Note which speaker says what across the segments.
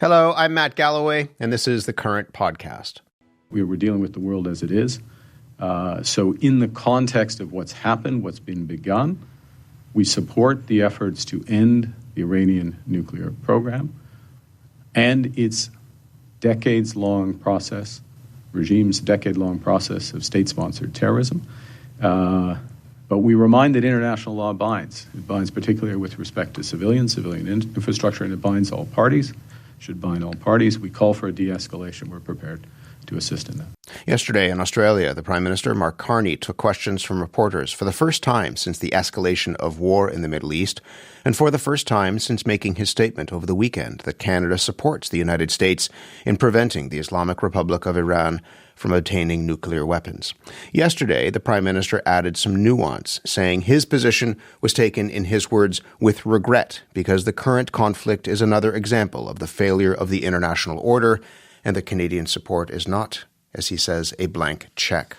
Speaker 1: Hello, I'm Matt Galloway, and this is The Current Podcast.
Speaker 2: We were dealing with the world as it is. So in the context of what's happened, what's been begun, we support the efforts to end the Iranian nuclear program and its decades-long process, regime's decade-long process of state-sponsored terrorism. But we remind that international law binds. It binds particularly with respect to civilian infrastructure, and it binds all parties. Should bind all parties. We call for a de-escalation. We're prepared to assist in that.
Speaker 1: Yesterday in Australia, the Prime Minister, Mark Carney, took questions from reporters for the first time since the escalation of war in the Middle East, and for the first time since making his statement over the weekend that Canada supports the United States in preventing the Islamic Republic of Iran from obtaining nuclear weapons. Yesterday, the Prime Minister added some nuance, saying his position was taken, in his words, with regret, because the current conflict is another example of the failure of the international order, and that Canadian support is not, as he says, a blank check.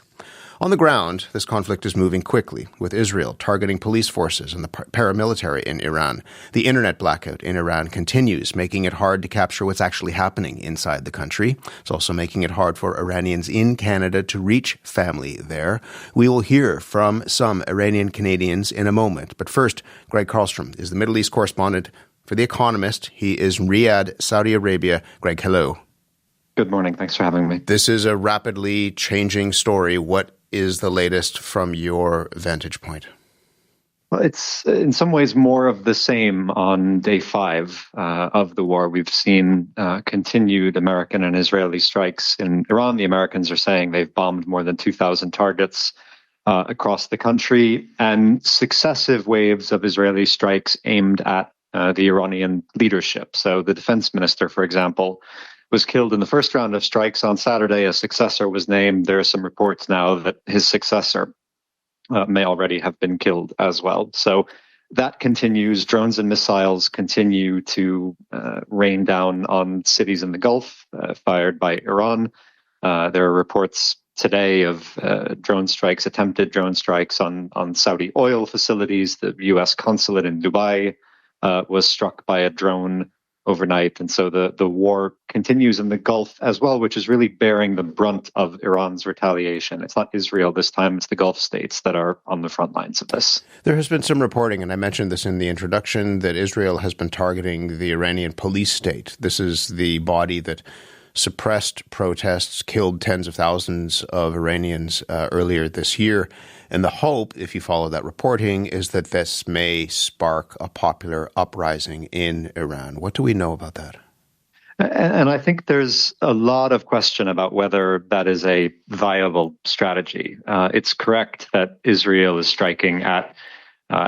Speaker 1: On the ground, this conflict is moving quickly, with Israel targeting police forces and the paramilitary in Iran. The internet blackout in Iran continues, making it hard to capture what's actually happening inside the country. It's also making it hard for Iranians in Canada to reach family there. We will hear from some Iranian Canadians in a moment. But first, Gregg Carlstrom is the Middle East correspondent for The Economist. He is in Riyadh, Saudi Arabia. Greg, hello.
Speaker 3: Good morning. Thanks for having me.
Speaker 1: This is a rapidly changing story. What is the latest from your vantage point?
Speaker 3: Well, it's in some ways more of the same on day 5 of the war. We've seen continued American and Israeli strikes in Iran. The Americans are saying they've bombed more than 2,000 targets across the country, and successive waves of Israeli strikes aimed at the Iranian leadership. So the defense minister, for example, was killed in the first round of strikes on Saturday. A successor was named. There are some reports now that his successor may already have been killed as well. So that continues. Drones and missiles continue to rain down on cities in the Gulf, fired by Iran. There are reports today of attempted drone strikes on Saudi oil facilities. The U.S. consulate in Dubai was struck by a drone overnight. And so the war continues in the Gulf as well, which is really bearing the brunt of Iran's retaliation. It's not Israel this time, it's the Gulf states that are on the front lines of this.
Speaker 1: There has been some reporting, and I mentioned this in the introduction, that Israel has been targeting the Iranian police state. This is the body that suppressed protests, killed tens of thousands of Iranians earlier this year. And the hope, if you follow that reporting, is that this may spark a popular uprising in Iran. What do we know about that?
Speaker 3: And I think there's a lot of question about whether that is a viable strategy. It's correct that Israel is striking at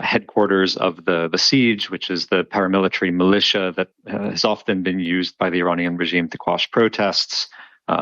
Speaker 3: headquarters of the Basij, which is the paramilitary militia that has often been used by the Iranian regime to quash protests.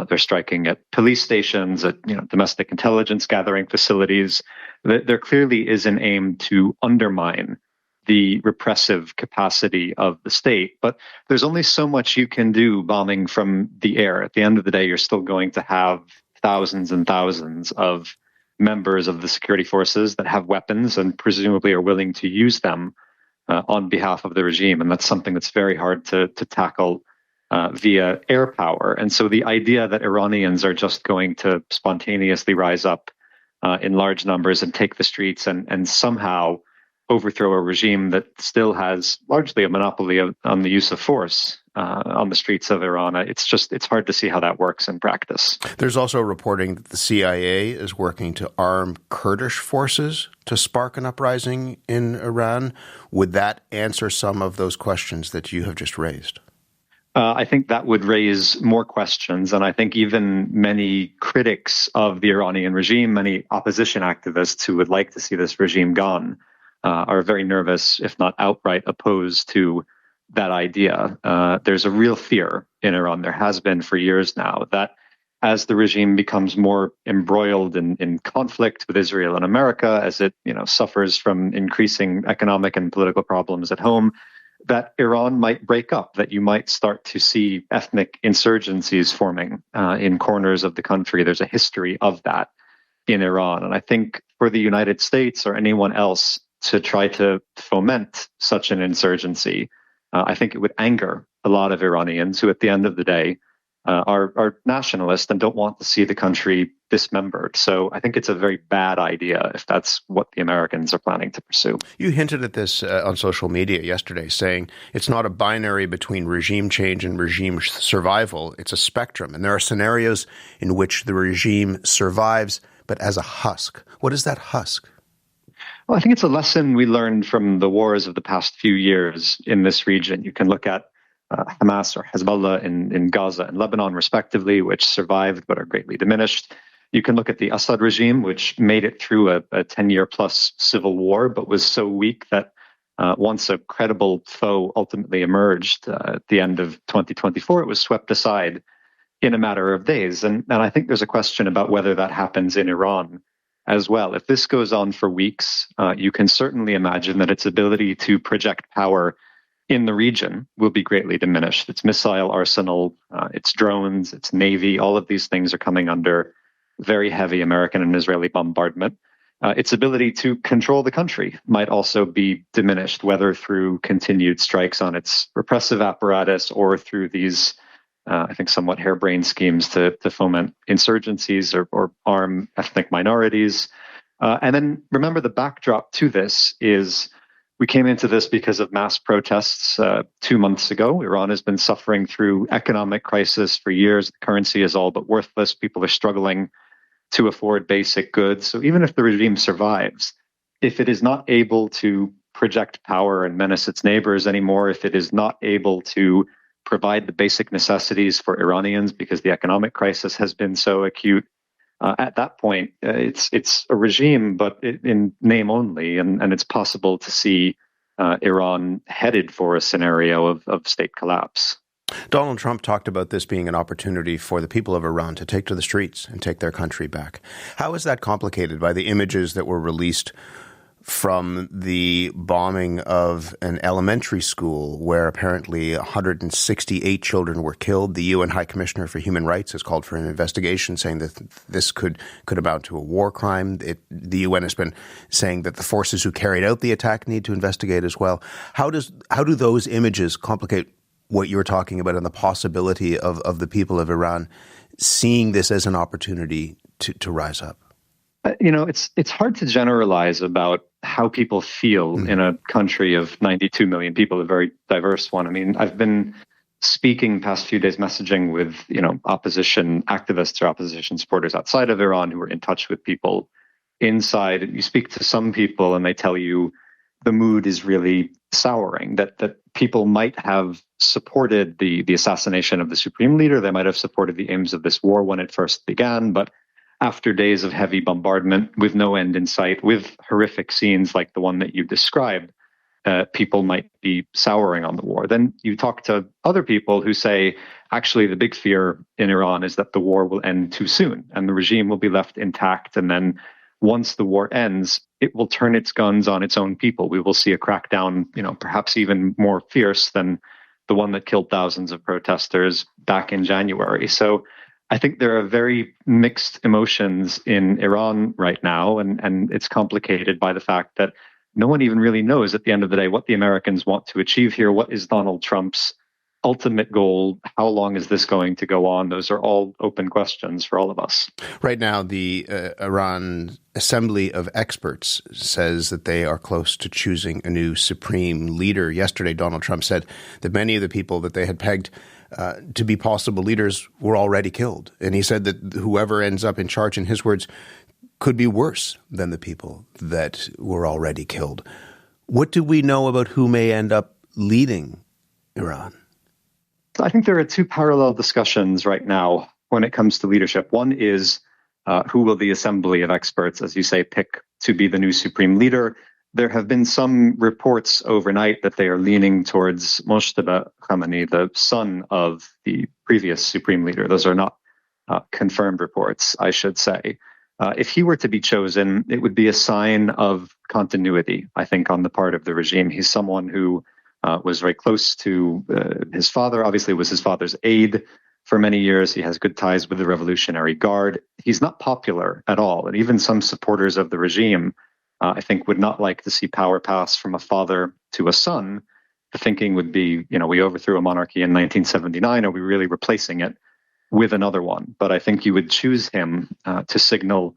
Speaker 3: They're striking at police stations, at domestic intelligence gathering facilities. There clearly is an aim to undermine the repressive capacity of the state. But there's only so much you can do bombing from the air. At the end of the day, you're still going to have thousands and thousands of members of the security forces that have weapons and presumably are willing to use them on behalf of the regime. And that's something that's very hard to tackle via air power. And so the idea that Iranians are just going to spontaneously rise up in large numbers and take the streets and somehow overthrow a regime that still has largely a monopoly on the use of force on the streets of Iran. It's hard to see how that works in practice.
Speaker 1: There's also reporting that the CIA is working to arm Kurdish forces to spark an uprising in Iran. Would that answer some of those questions that you have just raised?
Speaker 3: I think that would raise more questions. And I think even many critics of the Iranian regime, many opposition activists who would like to see this regime gone, are very nervous, if not outright opposed to that idea. There's a real fear in Iran, there has been for years now, that as the regime becomes more embroiled in conflict with Israel and America, as it suffers from increasing economic and political problems at home, that Iran might break up, that you might start to see ethnic insurgencies forming in corners of the country. There's a history of that in Iran. And I think for the United States or anyone else to try to foment such an insurgency, I think it would anger a lot of Iranians who, at the end of the day, are nationalist and don't want to see the country dismembered. So I think it's a very bad idea if that's what the Americans are planning to pursue.
Speaker 1: You hinted at this on social media yesterday, saying it's not a binary between regime change and regime survival. It's a spectrum. And there are scenarios in which the regime survives, but as a husk. What is that husk?
Speaker 3: Well, I think it's a lesson we learned from the wars of the past few years in this region. You can look at Hamas or Hezbollah in Gaza and Lebanon, respectively, which survived but are greatly diminished. You can look at the Assad regime, which made it through a 10-year-plus civil war, but was so weak that once a credible foe ultimately emerged at the end of 2024, it was swept aside in a matter of days. And I think there's a question about whether that happens in Iran as well. If this goes on for weeks, you can certainly imagine that its ability to project power in the region will be greatly diminished. Its missile arsenal, its drones, its navy, all of these things are coming under very heavy American and Israeli bombardment. Its ability to control the country might also be diminished, whether through continued strikes on its repressive apparatus or through these, I think, somewhat harebrained schemes to foment insurgencies or arm ethnic minorities. And then remember, the backdrop to this is we came into this because of mass protests 2 months ago. Iran has been suffering through economic crisis for years. The currency is all but worthless. People are struggling to afford basic goods. So even if the regime survives, if it is not able to project power and menace its neighbors anymore, if it is not able to provide the basic necessities for Iranians because the economic crisis has been so acute, at that point, it's a regime, but in name only, and it's possible to see Iran headed for a scenario of state collapse.
Speaker 1: Donald Trump talked about this being an opportunity for the people of Iran to take to the streets and take their country back. How is that complicated by the images that were released from the bombing of an elementary school where apparently 168 children were killed? The UN High Commissioner for Human Rights has called for an investigation, saying that this could amount to a war crime. The UN has been saying that the forces who carried out the attack need to investigate as well. How do those images complicate what you're talking about and the possibility of the people of Iran seeing this as an opportunity to rise up?
Speaker 3: It's hard to generalize about how people feel in a country of 92 million people, a very diverse one. I mean, I've been speaking past few days, messaging with, opposition activists or opposition supporters outside of Iran who are in touch with people inside. You speak to some people and they tell you the mood is really souring, that people might have supported the assassination of the supreme leader. They might have supported the aims of this war when it first began, but after days of heavy bombardment with no end in sight, with horrific scenes like the one that you described, people might be souring on the war. Then you talk to other people who say, actually, the big fear in Iran is that the war will end too soon and the regime will be left intact. And then once the war ends, it will turn its guns on its own people. We will see a crackdown, perhaps even more fierce than the one that killed thousands of protesters back in January. So I think there are very mixed emotions in Iran right now, and it's complicated by the fact that no one even really knows at the end of the day what the Americans want to achieve here. What is Donald Trump's ultimate goal? How long is this going to go on? Those are all open questions for all of us.
Speaker 1: Right now, the Iran Assembly of Experts says that they are close to choosing a new supreme leader. Yesterday, Donald Trump said that many of the people that they had pegged to be possible leaders were already killed. And he said that whoever ends up in charge, in his words, could be worse than the people that were already killed. What do we know about who may end up leading Iran?
Speaker 3: I think there are two parallel discussions right now when it comes to leadership. One is who will the Assembly of Experts, as you say, pick to be the new supreme leader? There have been some reports overnight that they are leaning towards Mojtaba Khamenei, the son of the previous supreme leader. Those are not confirmed reports, I should say. If he were to be chosen, it would be a sign of continuity, I think, on the part of the regime. He's someone who was very close to his father, obviously was his father's aide for many years. He has good ties with the Revolutionary Guard. He's not popular at all. And even some supporters of the regime, I think, would not like to see power pass from a father to a son. the thinking would be, we overthrew a monarchy in 1979. Are we really replacing it with another one? But I think you would choose him to signal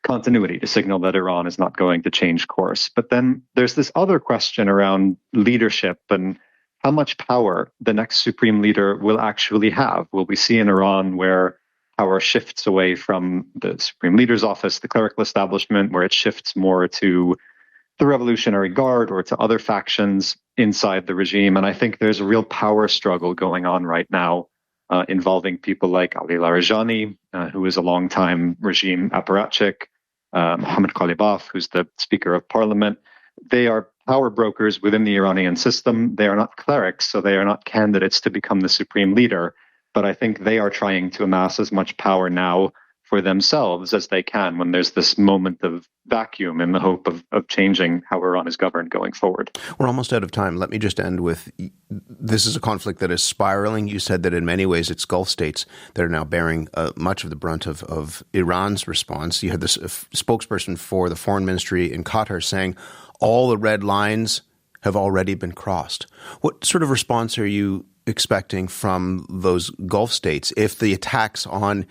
Speaker 3: continuity, to signal that Iran is not going to change course. But then there's this other question around leadership and how much power the next supreme leader will actually have. Will we see an Iran where power shifts away from the supreme leader's office, the clerical establishment, where it shifts more to the Revolutionary Guard or to other factions inside the regime? And I think there's a real power struggle going on right now involving people like Ali Larijani, who is a longtime regime apparatchik, Mohammad Ghalibaf, who's the Speaker of Parliament. They are power brokers within the Iranian system. They are not clerics, so they are not candidates to become the supreme leader. But I think they are trying to amass as much power now for themselves as they can when there's this moment of vacuum in the hope of changing how Iran is governed going forward.
Speaker 1: We're almost out of time. Let me just end with, this is a conflict that is spiraling. You said that in many ways it's Gulf states that are now bearing much of the brunt of Iran's response. You had this spokesperson for the foreign ministry in Qatar saying all the red lines have already been crossed. What sort of response are you expecting from those Gulf states if the attacks on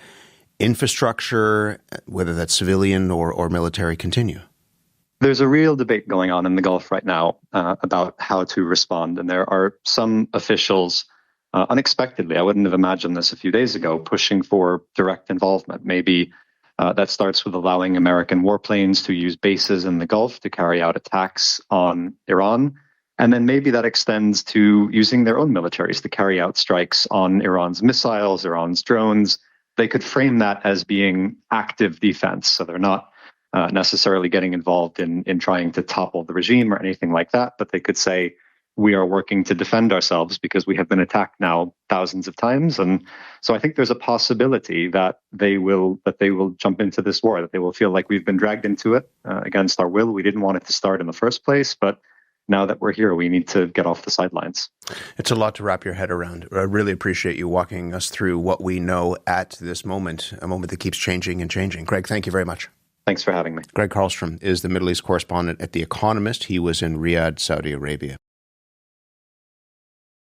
Speaker 1: infrastructure, whether that's civilian or military, continue?
Speaker 3: There's a real debate going on in the Gulf right now about how to respond. And there are some officials, unexpectedly, I wouldn't have imagined this a few days ago, pushing for direct involvement. Maybe that starts with allowing American warplanes to use bases in the Gulf to carry out attacks on Iran. And then maybe that extends to using their own militaries to carry out strikes on Iran's missiles, Iran's drones. They could frame that as being active defense. So they're not necessarily getting involved in trying to topple the regime or anything like that. But they could say, we are working to defend ourselves because we have been attacked now thousands of times. And so I think there's a possibility that they will jump into this war, that they will feel like we've been dragged into it against our will. We didn't want it to start in the first place, but now that we're here, we need to get off the sidelines.
Speaker 1: It's a lot to wrap your head around. I really appreciate you walking us through what we know at this moment, a moment that keeps changing and changing. Gregg, thank you very much.
Speaker 3: Thanks for having me.
Speaker 1: Gregg Carlstrom is the Middle East correspondent at The Economist. He was in Riyadh, Saudi Arabia.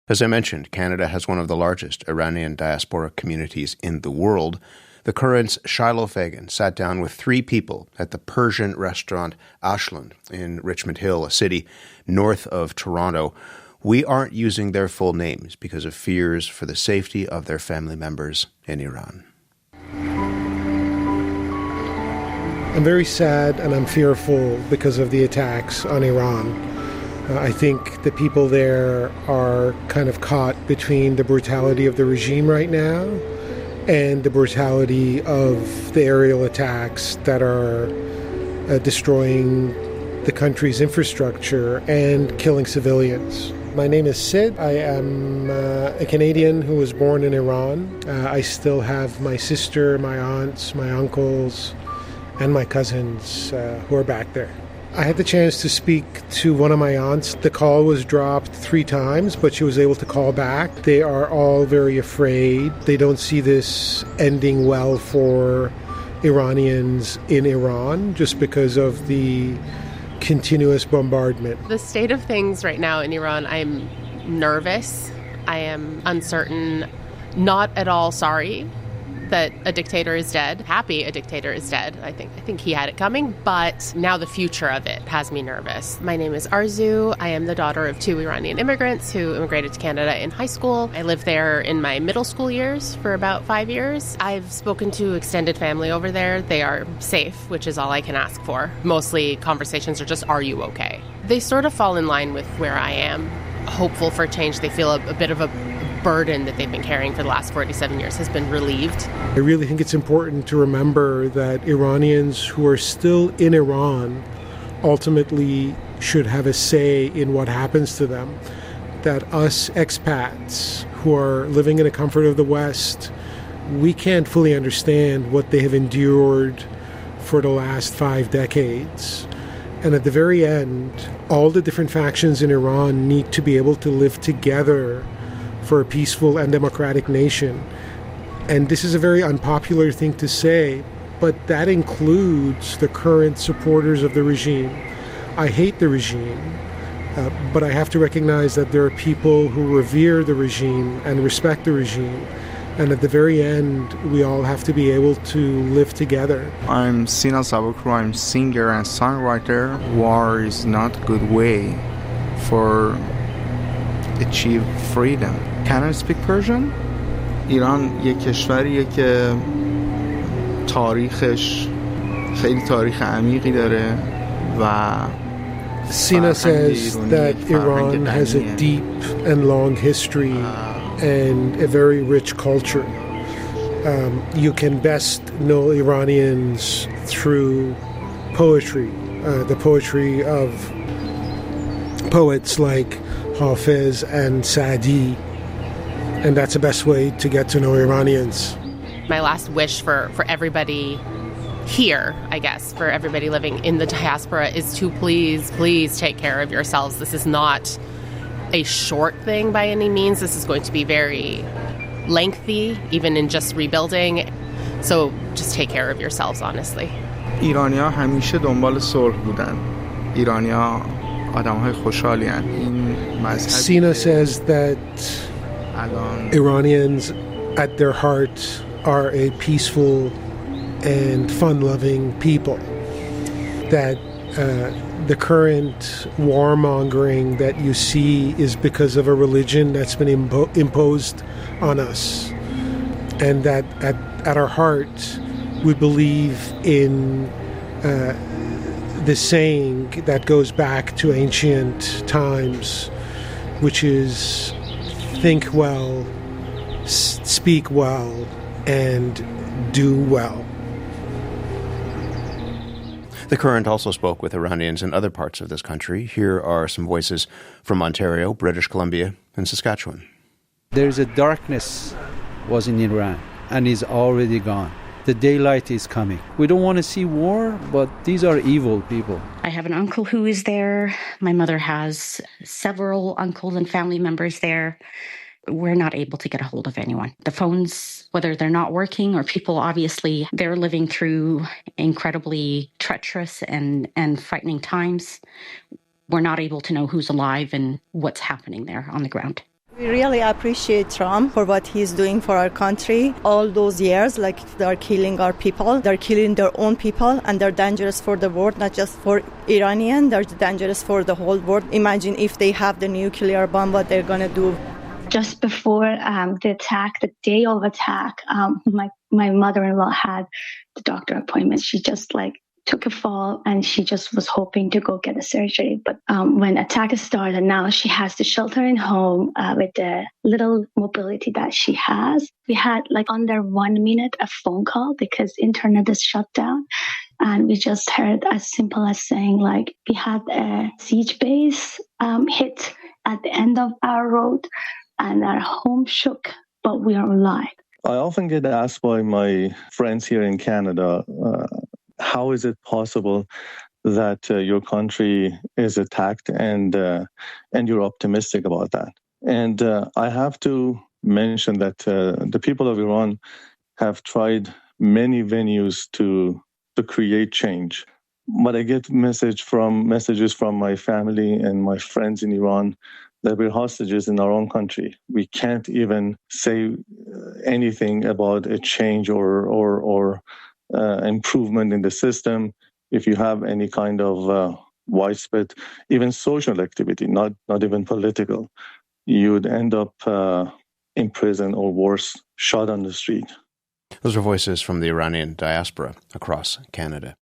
Speaker 1: As I mentioned, Canada has one of the largest Iranian diaspora communities in the world. The Current's Shiloh Fagan sat down with three people at the Persian restaurant Ashland in Richmond Hill, a city north of Toronto. We aren't using their full names because of fears for the safety of their family members in Iran.
Speaker 4: I'm very sad and I'm fearful because of the attacks on Iran. I think the people there are kind of caught between the brutality of the regime right now and the brutality of the aerial attacks that are destroying the country's infrastructure and killing civilians. My name is Sid. I am a Canadian who was born in Iran. I still have my sister, my aunts, my uncles, and my cousins who are back there. I had the chance to speak to one of my aunts. The call was dropped 3 times, but she was able to call back. They are all very afraid. They don't see this ending well for Iranians in Iran just because of the continuous bombardment.
Speaker 5: The state of things right now in Iran, I'm nervous. I am uncertain, not at all sorry that a dictator is dead. Happy a dictator is dead. I think he had it coming, but now the future of it has me nervous. My name is Arzu. I am the daughter of 2 Iranian immigrants who immigrated to Canada in high school. I lived there in my middle school years for about 5 years. I've spoken to extended family over there. They are safe, which is all I can ask for. Mostly conversations are just, are you okay? They sort of fall in line with where I am. Hopeful for change. They feel a bit of a burden that they've been carrying for the last 47 years has been relieved.
Speaker 4: I really think it's important to remember that Iranians who are still in Iran ultimately should have a say in what happens to them. That us expats who are living in the comfort of the West, we can't fully understand what they have endured for the last 5 decades. And at the very end, all the different factions in Iran need to be able to live together for a peaceful and democratic nation. And this is a very unpopular thing to say, but that includes the current supporters of the regime. I hate the regime. But I have to recognize that there are people who revere the regime and respect the regime. And at the very end, we all have to be able to live together.
Speaker 6: I'm Sina Sabukru. I'm singer and songwriter. War is not a good way for achieve freedom. Can I speak Persian? ایران یک کشوریه که تاریخش خیلی تاریخ عمیقی داره و
Speaker 4: Sina says that Iran has a deep and long history and a very rich culture. You can best know Iranians through poetry, the poetry of poets like Hafiz and Saadi, and that's the best way to get to know Iranians.
Speaker 5: My last wish for everybody here, I guess, for everybody living in the diaspora is to please take care of yourselves. This is not a short thing by any means. This is going to be very lengthy, even in just rebuilding. So just take care of yourselves, honestly.
Speaker 6: ایرانی‌ها همیشه دنبال صلح بودن. ایرانی‌ها آدم‌های خوشحالین. این مذهب
Speaker 4: Sina says that Iranians at their heart are a peaceful and fun-loving people. That the current warmongering that you see is because of a religion that's been imposed on us. And that at our heart, we believe in the saying that goes back to ancient times, which is think well, speak well, and do well.
Speaker 1: The Current also spoke with Iranians in other parts of this country. Here are some voices from Ontario, British Columbia, and Saskatchewan.
Speaker 7: There's a darkness was in Iran and is already gone. The daylight is coming. We don't want to see war, but these are evil people.
Speaker 8: I have an uncle who is there. My mother has several uncles and family members there. We're not able to get a hold of anyone. The phones, whether they're not working or people, obviously, they're living through incredibly treacherous and frightening times. We're not able to know who's alive and what's happening there on the ground.
Speaker 9: We really appreciate Trump for what he's doing for our country. All those years, like they're killing our people, they're killing their own people, and they're dangerous for the world, not just for Iranian, they're dangerous for the whole world. Imagine if they have the nuclear bomb, what they're going to do.
Speaker 10: Just before the attack, the day of attack, my mother-in-law had the doctor appointment. She just took a fall and she just was hoping to go get a surgery. But when attack started, now she has to shelter in home with the little mobility that she has. We had under 1 minute a phone call because internet is shut down. And we just heard as simple as saying we had a siege base hit at the end of our road. And our home shook, but we are alive.
Speaker 11: I often get asked by my friends here in Canada, how is it possible that your country is attacked and you're optimistic about that? And I have to mention that the people of Iran have tried many venues to create change. But I get messages from my family and my friends in Iran that we're hostages in our own country. We can't even say anything about a change or improvement in the system. If you have any kind of widespread, even social activity, not even political, you would end up in prison or worse, shot on the street.
Speaker 1: Those are voices from the Iranian diaspora across Canada.